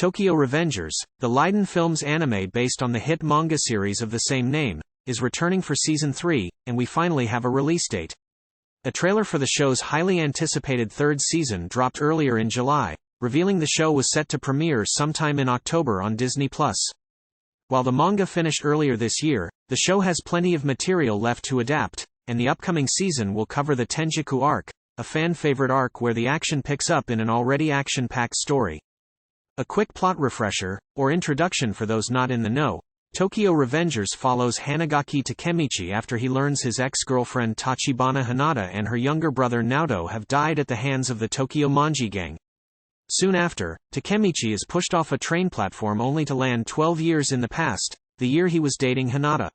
Tokyo Revengers, the Liden Films anime based on the hit manga series of the same name, is returning for Season 3, and we finally have a release date. A trailer for the show's highly anticipated third season dropped earlier in July, revealing the show was set to premiere sometime in October on Disney+. While the manga finished earlier this year, the show has plenty of material left to adapt, and the upcoming season will cover the Tenjiku Arc, a fan-favorite arc where the action picks up in an already action-packed story. A quick plot refresher, or introduction for those not in the know, Tokyo Revengers follows Hanagaki Takemichi after he learns his ex-girlfriend Tachibana Hinata and her younger brother Naoto have died at the hands of the Tokyo Manji Gang. Soon after, Takemichi is pushed off a train platform only to land 12 years in the past, the year he was dating Hinata.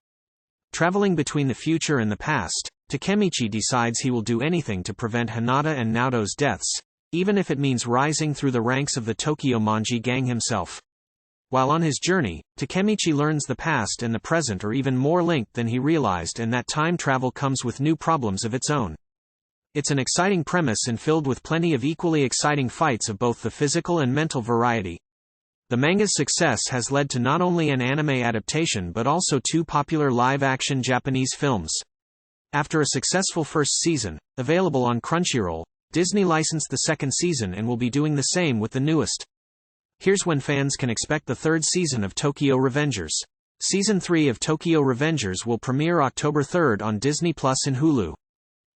Traveling between the future and the past, Takemichi decides he will do anything to prevent Hinata and Naoto's deaths, even if it means rising through the ranks of the Tokyo Manji Gang himself. While on his journey, Takemichi learns the past and the present are even more linked than he realized, and that time travel comes with new problems of its own. It's an exciting premise and filled with plenty of equally exciting fights of both the physical and mental variety. The manga's success has led to not only an anime adaptation but also 2 popular live-action Japanese films. After a successful first season, available on Crunchyroll, Disney licensed the second season and will be doing the same with the newest. Here's when fans can expect the third season of Tokyo Revengers. Season 3 of Tokyo Revengers will premiere October 3 on Disney Plus and Hulu.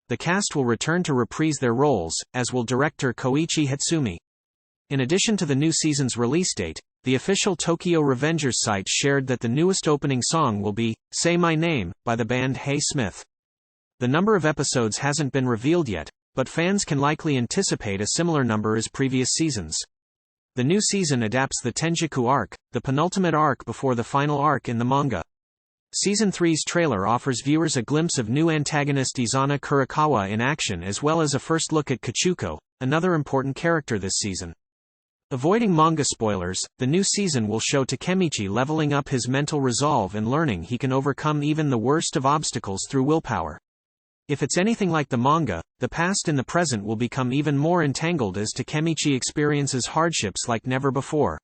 The cast will return to reprise their roles, as will director Koichi Hatsumi. In addition to the new season's release date, the official Tokyo Revengers site shared that the newest opening song will be "Say My Name" by the band Hey Smith. The number of episodes hasn't been revealed yet, but fans can likely anticipate a similar number as previous seasons. The new season adapts the Tenjiku Arc, the penultimate arc before the final arc in the manga. Season 3's trailer offers viewers a glimpse of new antagonist Izana Kurakawa in action as well as a first look at Kachuko, another important character this season. Avoiding manga spoilers, the new season will show Takemichi leveling up his mental resolve and learning he can overcome even the worst of obstacles through willpower. If it's anything like the manga, the past and the present will become even more entangled as Takemichi experiences hardships like never before.